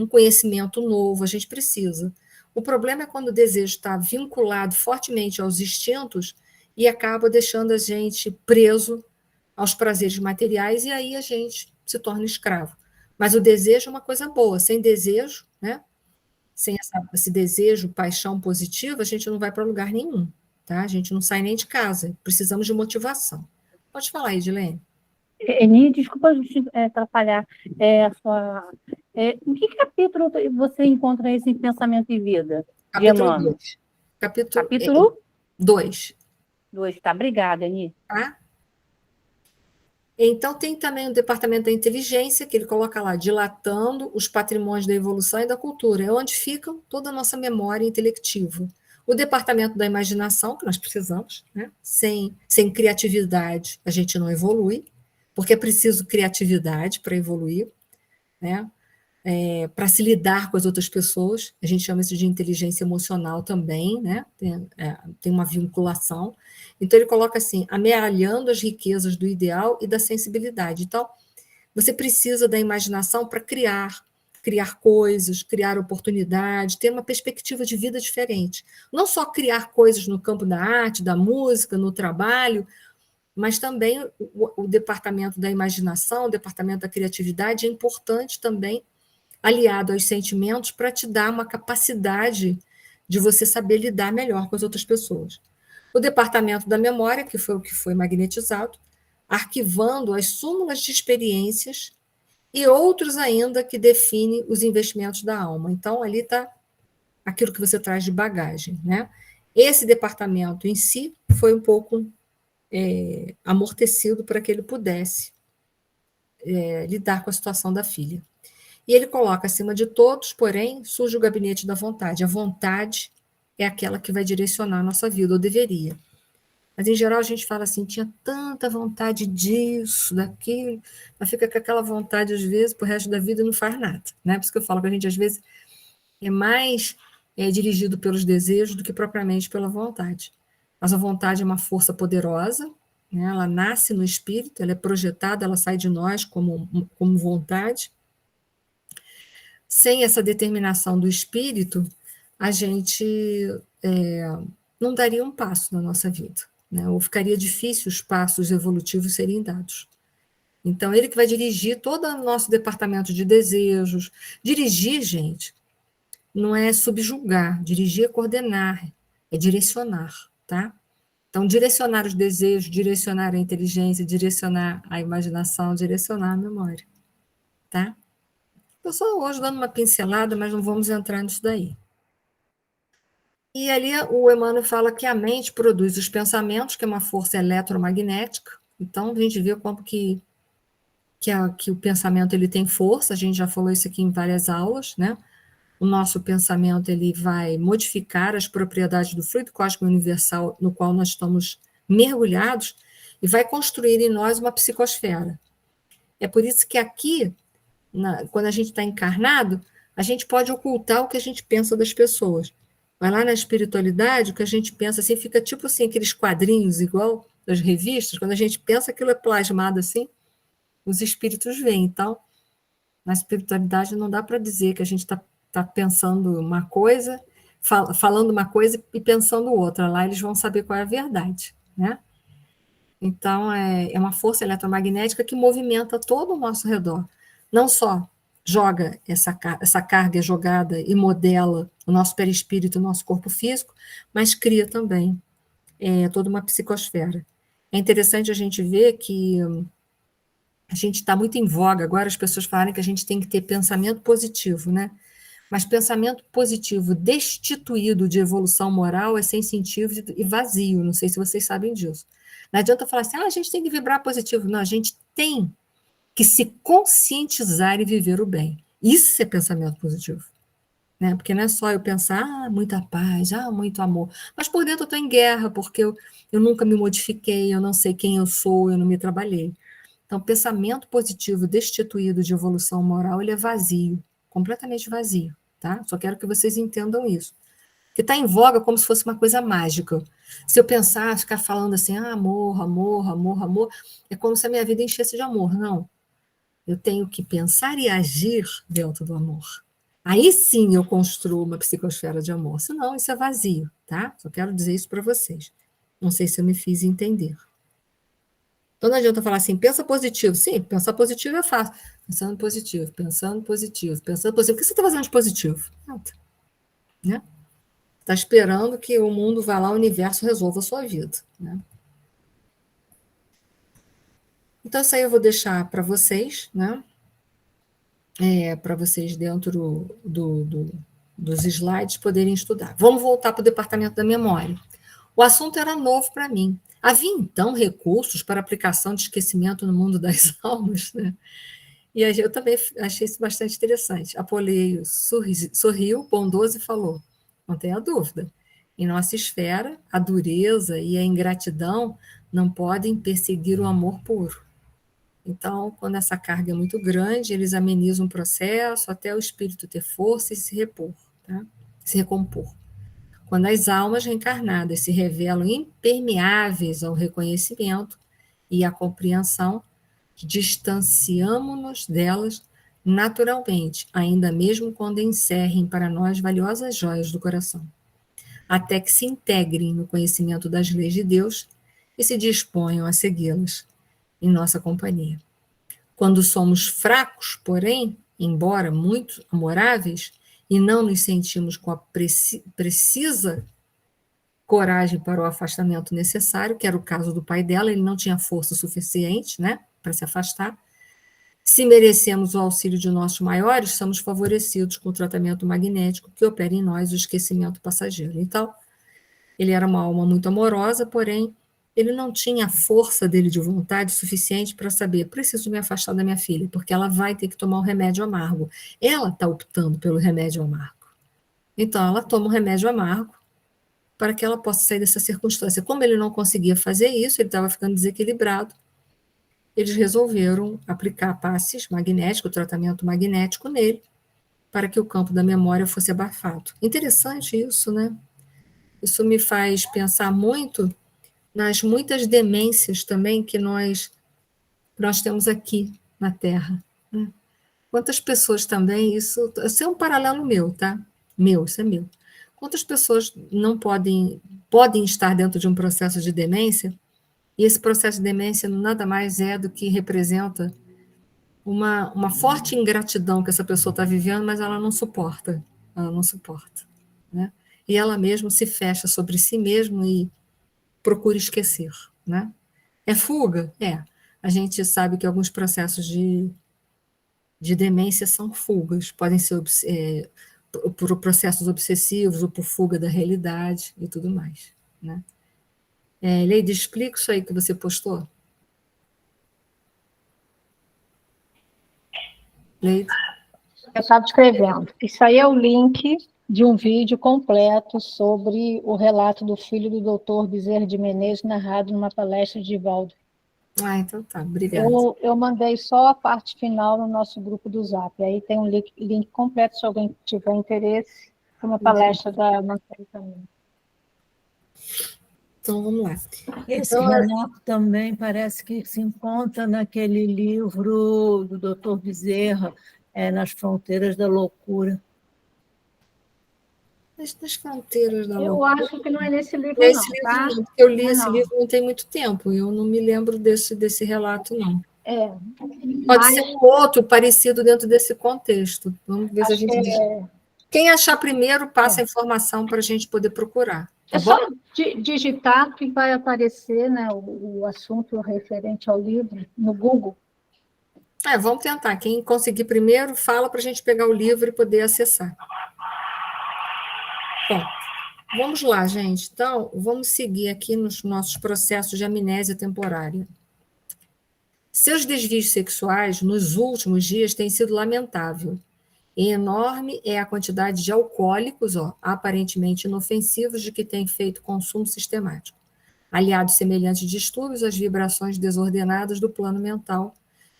A: conhecimento novo, a gente precisa. O problema é quando o desejo está vinculado fortemente aos instintos e acaba deixando a gente preso aos prazeres materiais, e aí a gente se torna escravo. Mas o desejo é uma coisa boa. Sem desejo, né? Sem esse desejo, paixão positiva, a gente não vai para lugar nenhum. Tá? A gente não sai nem de casa. Precisamos de motivação. Pode falar, Edilene.
C: Eni, desculpa atrapalhar em que capítulo você encontra esse em Pensamento e Vida?
A: Capítulo 2.
C: Capítulo
A: 2.
C: 2, tá. Obrigada, Eni.
A: Tá? Então, tem também o departamento da inteligência, que ele coloca lá, dilatando os patrimônios da evolução e da cultura, é onde fica toda a nossa memória intelectiva. O departamento da imaginação, que nós precisamos, né? Sem criatividade, a gente não evolui, porque é preciso criatividade para evoluir, né? Para se lidar com as outras pessoas, a gente chama isso de inteligência emocional também, né? Tem uma vinculação. Então, ele coloca assim, amealhando as riquezas do ideal e da sensibilidade. Então, você precisa da imaginação para criar coisas, criar oportunidades, ter uma perspectiva de vida diferente. Não só criar coisas no campo da arte, da música, no trabalho, mas também o departamento da imaginação, o departamento da criatividade é importante também, aliado aos sentimentos, para te dar uma capacidade de você saber lidar melhor com as outras pessoas. O departamento da memória, que foi o que foi magnetizado, arquivando as súmulas de experiências e outros ainda que definem os investimentos da alma. Então, ali está aquilo que você traz de bagagem, né? Esse departamento em si foi um pouco amortecido para que ele pudesse lidar com a situação da filha. E ele coloca, acima de todos, porém, surge o gabinete da vontade. A vontade é aquela que vai direcionar a nossa vida, ou deveria. Mas, em geral, a gente fala assim, tinha tanta vontade disso, daquilo, mas fica com aquela vontade, às vezes, para o resto da vida e não faz nada. Né? Por isso que eu falo que a gente, às vezes, é mais dirigido pelos desejos do que propriamente pela vontade. Mas a vontade é uma força poderosa, né? Ela nasce no espírito, ela é projetada, ela sai de nós como vontade. Sem essa determinação do espírito, a gente não daria um passo na nossa vida, né? Ou ficaria difícil os passos evolutivos serem dados. Então, ele que vai dirigir todo o nosso departamento de desejos. Dirigir, gente, não é subjugar, dirigir é coordenar, é direcionar, tá? Então, direcionar os desejos, direcionar a inteligência, direcionar a imaginação, direcionar a memória, tá? Estou só hoje dando uma pincelada, mas não vamos entrar nisso daí. E ali o Emmanuel fala que a mente produz os pensamentos, que é uma força eletromagnética. Então, a gente vê como que o pensamento ele tem força, a gente já falou isso aqui em várias aulas, né? O nosso pensamento ele vai modificar as propriedades do fluido cósmico universal no qual nós estamos mergulhados e vai construir em nós uma psicosfera. É por isso que aqui, quando a gente está encarnado, a gente pode ocultar o que a gente pensa das pessoas. Vai lá na espiritualidade, o que a gente pensa assim, fica tipo assim, aqueles quadrinhos igual das revistas, quando a gente pensa aquilo é plasmado assim, os espíritos veem. Então, na espiritualidade não dá para dizer que a gente está pensando uma coisa, falando uma coisa e pensando outra. Lá eles vão saber qual é a verdade, né? Então, é uma força eletromagnética que movimenta todo o nosso redor. Não só joga essa carga é jogada e modela o nosso perispírito, o nosso corpo físico, mas cria também toda uma psicosfera. É interessante a gente ver que a gente está muito em voga agora as pessoas falarem que a gente tem que ter pensamento positivo, né? Mas pensamento positivo destituído de evolução moral é sem sentido e vazio. Não sei se vocês sabem disso. Não adianta falar assim, a gente tem que vibrar positivo. Não, a gente tem que se conscientizar e viver o bem. Isso é pensamento positivo. Né? Porque não é só eu pensar, muita paz, muito amor. Mas por dentro eu estou em guerra, porque eu nunca me modifiquei, eu não sei quem eu sou, eu não me trabalhei. Então, pensamento positivo destituído de evolução moral, ele é vazio, completamente vazio, tá? Só quero que vocês entendam isso. Porque está em voga como se fosse uma coisa mágica. Se eu pensar, ficar falando assim, amor, amor, amor, amor, é como se a minha vida enchesse de amor. Não. Eu tenho que pensar e agir dentro do amor. Aí sim eu construo uma psicosfera de amor. Senão, isso é vazio, tá? Só quero dizer isso para vocês. Não sei se eu me fiz entender. Então não adianta falar assim, pensa positivo. Sim, pensar positivo é fácil. Pensando positivo, pensando positivo, pensando positivo. O que você está fazendo de positivo? Nada. Né? Está esperando que o mundo vá lá, o universo resolva a sua vida. Né? Então, isso aí eu vou deixar para vocês, né? Para vocês dentro dos slides poderem estudar. Vamos voltar para o departamento da memória. O assunto era novo para mim. Havia, então, recursos para aplicação de esquecimento no mundo das almas, né? E eu também achei isso bastante interessante. Apoleio sorriu, bondoso, e falou, não tenha dúvida, em nossa esfera, a dureza e a ingratidão não podem perseguir o amor puro. Então, quando essa carga é muito grande, eles amenizam o processo até o espírito ter força e se repor, tá? Se recompor. Quando as almas reencarnadas se revelam impermeáveis ao reconhecimento e à compreensão, distanciamo-nos delas naturalmente, ainda mesmo quando encerrem para nós valiosas joias do coração, até que se integrem no conhecimento das leis de Deus e se disponham a segui-las em nossa companhia. Quando somos fracos, porém, embora muito amoráveis, e não nos sentimos com a precisa coragem para o afastamento necessário, que era o caso do pai dela, ele não tinha força suficiente, né, para se afastar. Se merecemos o auxílio de nossos maiores, somos favorecidos com o tratamento magnético que opera em nós o esquecimento passageiro. Então, ele era uma alma muito amorosa, porém, ele não tinha a força dele de vontade suficiente para saber, preciso me afastar da minha filha, porque ela vai ter que tomar um remédio amargo. Ela está optando pelo remédio amargo. Então, ela toma um remédio amargo para que ela possa sair dessa circunstância. Como ele não conseguia fazer isso, ele estava ficando desequilibrado, eles resolveram aplicar passes magnéticos, tratamento magnético nele, para que o campo da memória fosse abafado. Interessante isso, né? Isso me faz pensar muito nas muitas demências também que nós temos aqui na Terra. Né? Quantas pessoas também, isso é um paralelo meu, tá? Isso é meu. Quantas pessoas não podem estar dentro de um processo de demência, e esse processo de demência nada mais é do que representa uma forte ingratidão que essa pessoa está vivendo, mas ela não suporta, né? E ela mesma se fecha sobre si mesma e procura esquecer, né? É fuga? É. A gente sabe que alguns processos de demência são fugas, podem ser por processos obsessivos ou por fuga da realidade e tudo mais, né? Leide, explica isso aí que você postou. Leide?
C: Eu estava escrevendo. Isso aí é o link de um vídeo completo sobre o relato do filho do doutor Bezerra de Menezes, narrado numa palestra de Divaldo.
A: Então tá, obrigada.
C: Eu mandei só a parte final no nosso grupo do Zap. Aí tem um link completo, se alguém tiver interesse, foi uma palestra da Marcela também.
A: Então, vamos lá.
F: Esse relato também parece que se encontra naquele livro do Dr. Bezerra, Nas Fronteiras da Loucura.
A: Nas fronteiras da
C: Eu
A: loucura.
C: acho que não é nesse livro,
A: Nesse
C: não,
A: livro,
C: tá?
A: não, porque eu li
C: Não,
A: esse
C: não.
A: livro não tem muito tempo, eu não me lembro desse relato, não. Pode ser um outro parecido dentro desse contexto. Vamos ver se a gente... Quem achar primeiro, passa a informação para a gente poder procurar. Tá bom?
C: só digitar que vai aparecer, né, o assunto referente ao livro no Google.
A: Vamos tentar. Quem conseguir primeiro, fala para a gente pegar o livro e poder acessar. Bom, vamos lá, gente. Então, vamos seguir aqui nos nossos processos de amnésia temporária. Seus desvios sexuais nos últimos dias têm sido lamentável. E enorme é a quantidade de alcoólicos, aparentemente inofensivos, de que tem feito consumo sistemático. Aliados semelhantes distúrbios às vibrações desordenadas do plano mental,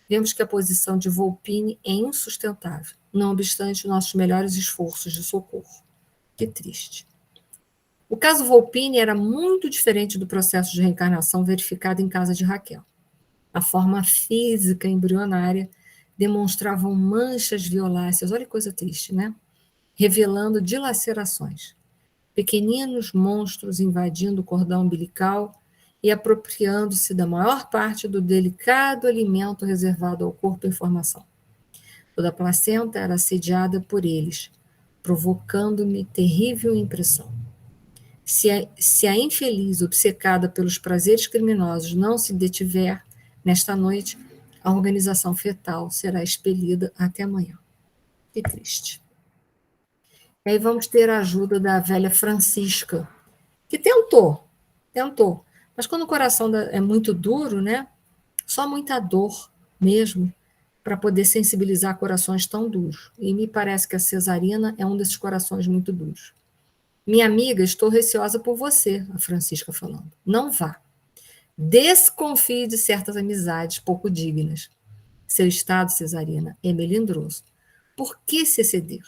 A: vemos que a posição de Volpini é insustentável, não obstante nossos melhores esforços de socorro. Que triste. O caso Volpini era muito diferente do processo de reencarnação verificado em casa de Raquel. A forma física embrionária demonstravam manchas violáceas, olha que coisa triste, né? Revelando dilacerações. Pequeninos monstros invadindo o cordão umbilical e apropriando-se da maior parte do delicado alimento reservado ao corpo em formação. Toda a placenta era assediada por eles, provocando-me terrível impressão. Se a infeliz, obcecada pelos prazeres criminosos, não se detiver, nesta noite, a organização fetal será expelida até amanhã. Que triste. E aí vamos ter a ajuda da velha Francisca, que tentou, mas quando o coração é muito duro, né? Só muita dor mesmo para poder sensibilizar corações tão duros. E me parece que a cesarina é um desses corações muito duros. Minha amiga, estou receosa por você, a Francisca falando. Não vá. Desconfie de certas amizades pouco dignas. Seu estado, cesarina, é melindroso. Por que se exceder?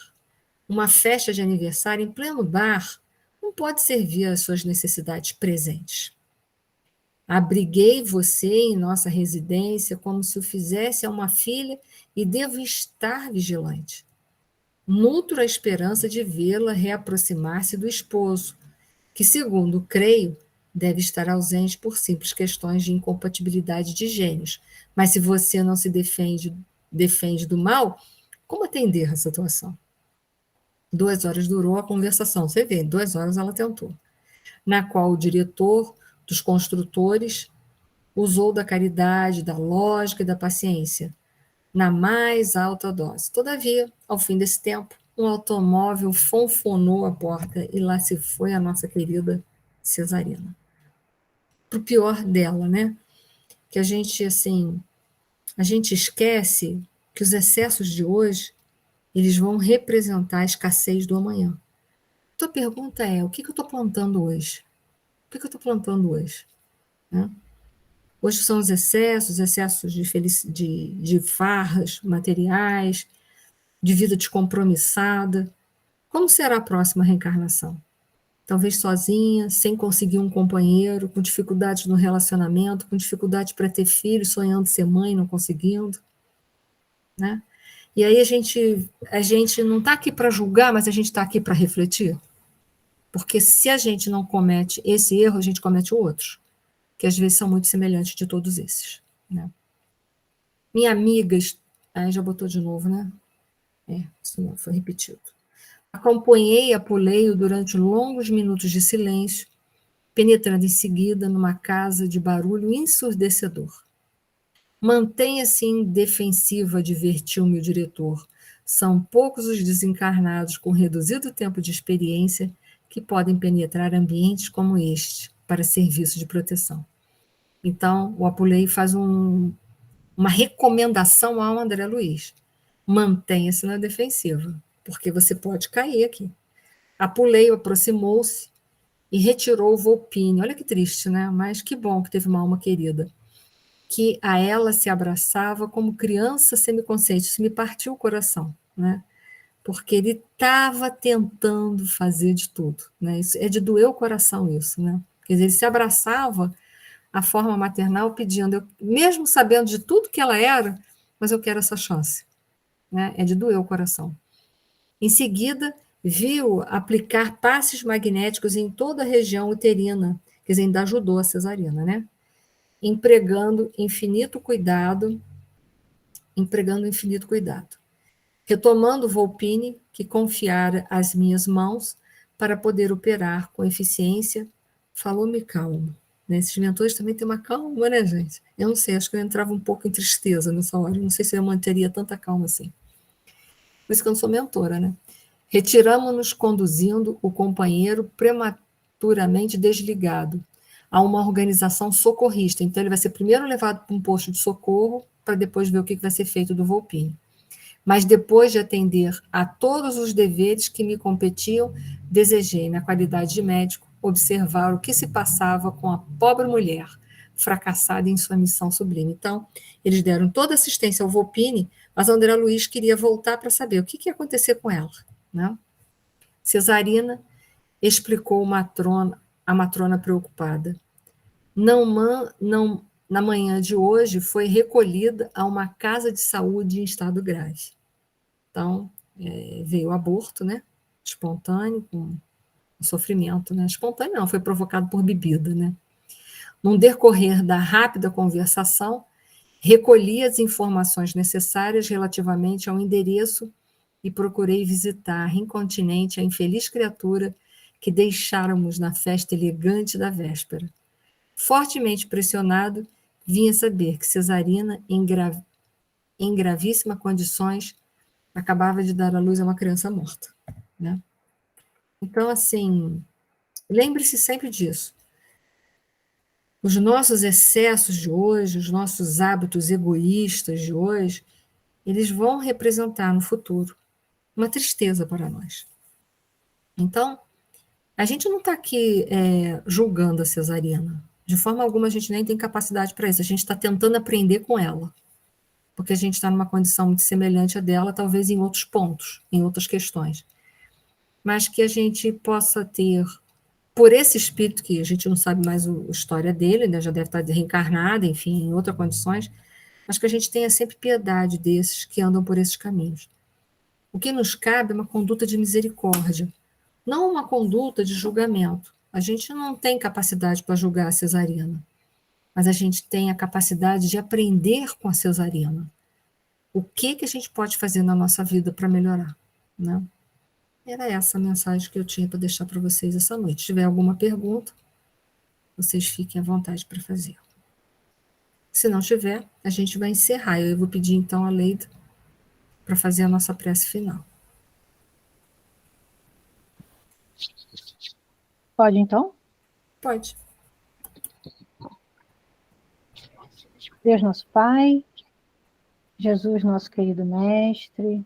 A: Uma festa de aniversário em pleno bar não pode servir às suas necessidades presentes. Abriguei você em nossa residência como se o fizesse a uma filha e devo estar vigilante. Nutro a esperança de vê-la reaproximar-se do esposo, que, segundo creio, deve estar ausente por simples questões de incompatibilidade de gênios. Mas se você não se defende do mal, como atender a situação? 2 horas durou a conversação, você vê, 2 horas ela tentou, na qual o diretor dos construtores usou da caridade, da lógica e da paciência, na mais alta dose. Todavia, ao fim desse tempo, um automóvel fonfonou a porta e lá se foi a nossa querida cesarina. Pro pior dela, né? Que a gente esquece que os excessos de hoje, eles vão representar a escassez do amanhã. Tua pergunta é, o que eu estou plantando hoje? O que eu estou plantando hoje? Né? Hoje são os excessos de farras materiais, de vida descompromissada. Como será a próxima reencarnação? Talvez sozinha, sem conseguir um companheiro, com dificuldades no relacionamento, com dificuldade para ter filhos, sonhando ser mãe, não conseguindo. Né? E aí a gente não está aqui para julgar, mas a gente está aqui para refletir. Porque se a gente não comete esse erro, a gente comete outros, que às vezes são muito semelhantes de todos esses. Né? Minha amiga... já botou de novo, né? Isso não foi repetido. Acompanhei Apuleio durante longos minutos de silêncio, penetrando em seguida numa casa de barulho ensurdecedor. Mantenha-se indefensiva, advertiu-me o diretor. São poucos os desencarnados com reduzido tempo de experiência que podem penetrar ambientes como este para serviço de proteção. Então, o Apuleio faz uma recomendação ao André Luiz. Mantenha-se na defensiva, porque você pode cair aqui. Apuleio aproximou-se e retirou o Volpini. Olha que triste, né? Mas que bom que teve uma alma querida. Que a ela se abraçava como criança semiconsciente. Isso me partiu o coração, né? Porque ele estava tentando fazer de tudo. Né? Isso, é de doer o coração isso. Né? Quer dizer, ele se abraçava à forma maternal pedindo, mesmo sabendo de tudo que ela era, mas eu quero essa chance. Né? É de doer o coração. Em seguida, viu aplicar passes magnéticos em toda a região uterina, quer dizer, ainda ajudou a cesarina, né? Empregando infinito cuidado empregando infinito cuidado. Retomando Volpini, que confiara às minhas mãos para poder operar com eficiência, falou-me calmo. Né? Esses mentores também têm uma calma, né, gente? Eu não sei, acho que eu entrava um pouco em tristeza nessa hora. Não sei se eu manteria tanta calma assim. Por isso que eu não sou mentora, né? Retiramos-nos conduzindo o companheiro prematuramente desligado a uma organização socorrista. Então, ele vai ser primeiro levado para um posto de socorro para depois ver o que vai ser feito do Volpini. Mas depois de atender a todos os deveres que me competiam, desejei, na qualidade de médico, observar o que se passava com a pobre mulher, fracassada em sua missão sublime. Então, eles deram toda assistência ao Volpini, mas André Luiz queria voltar para saber o que ia acontecer com ela. Né? Cesarina explicou a matrona preocupada. Na manhã de hoje, foi recolhida a uma casa de saúde em estado grave. Então, veio o aborto, né? Espontâneo, com sofrimento, né? Espontâneo não, foi provocado por bebida, né? No decorrer da rápida conversação, recolhi as informações necessárias relativamente ao endereço e procurei visitar incontinente a infeliz criatura que deixáramos na festa elegante da véspera. Fortemente pressionado, vinha saber que Cesarina, em gravíssimas condições, acabava de dar à luz a uma criança morta. Né? Então, assim, lembre-se sempre disso. Os nossos excessos de hoje, os nossos hábitos egoístas de hoje, eles vão representar no futuro uma tristeza para nós. Então, a gente não está aqui julgando a cesariana. De forma alguma, a gente nem tem capacidade para isso. A gente está tentando aprender com ela. Porque a gente está numa condição muito semelhante à dela, talvez em outros pontos, em outras questões. Mas que a gente possa ter, por esse espírito, que a gente não sabe mais a história dele, né, já deve estar reencarnado, enfim, em outras condições, mas que a gente tenha sempre piedade desses que andam por esses caminhos. O que nos cabe é uma conduta de misericórdia, não uma conduta de julgamento. A gente não tem capacidade para julgar a cesarina, mas a gente tem a capacidade de aprender com a cesarina. O que a gente pode fazer na nossa vida para melhorar, né? Era essa a mensagem que eu tinha para deixar para vocês essa noite. Se tiver alguma pergunta, vocês fiquem à vontade para fazer. Se não tiver, a gente vai encerrar. Eu vou pedir, então, a Leida para fazer a nossa prece final.
C: Pode, então?
A: Pode.
C: Deus nosso Pai, Jesus nosso querido Mestre,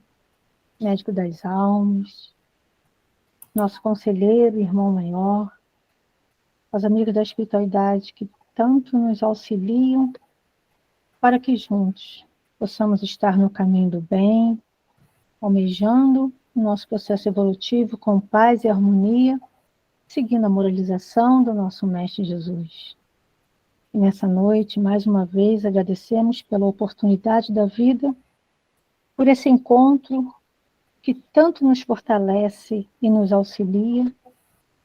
C: médico das almas, nosso conselheiro, irmão maior, aos amigos da espiritualidade que tanto nos auxiliam para que juntos possamos estar no caminho do bem, almejando o nosso processo evolutivo com paz e harmonia, seguindo a moralização do nosso Mestre Jesus. E nessa noite, mais uma vez, agradecemos pela oportunidade da vida, por esse encontro que tanto nos fortalece e nos auxilia,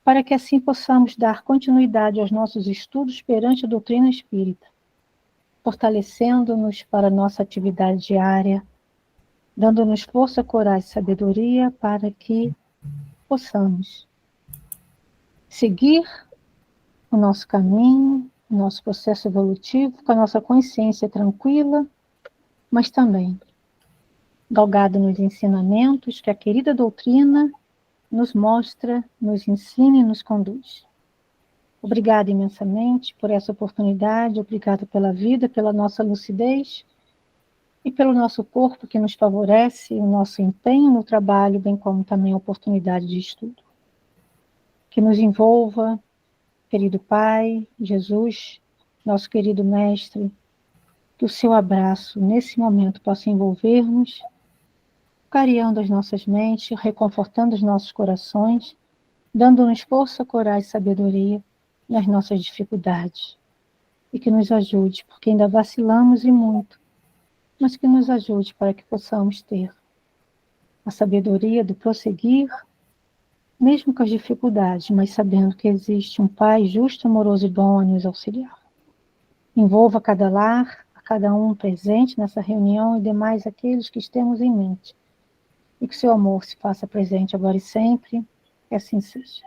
C: para que assim possamos dar continuidade aos nossos estudos perante a doutrina espírita, fortalecendo-nos para a nossa atividade diária, dando-nos força, coragem e sabedoria para que possamos seguir o nosso caminho, o nosso processo evolutivo, com a nossa consciência tranquila, mas também galgado nos ensinamentos que a querida doutrina nos mostra, nos ensina e nos conduz. Obrigada imensamente por essa oportunidade, obrigada pela vida, pela nossa lucidez e pelo nosso corpo que nos favorece, o nosso empenho no trabalho, bem como também a oportunidade de estudo. Que nos envolva, querido Pai, Jesus, nosso querido Mestre, que o seu abraço nesse momento possa envolver-nos, clareando as nossas mentes, reconfortando os nossos corações, dando-nos força, coragem e sabedoria nas nossas dificuldades. E que nos ajude, porque ainda vacilamos e muito, mas que nos ajude para que possamos ter a sabedoria do prosseguir, mesmo com as dificuldades, mas sabendo que existe um Pai justo, amoroso e bom a nos auxiliar. Envolva cada lar, cada um presente nessa reunião e demais aqueles que estemos em mente. E que seu amor se faça presente agora e sempre, que assim seja.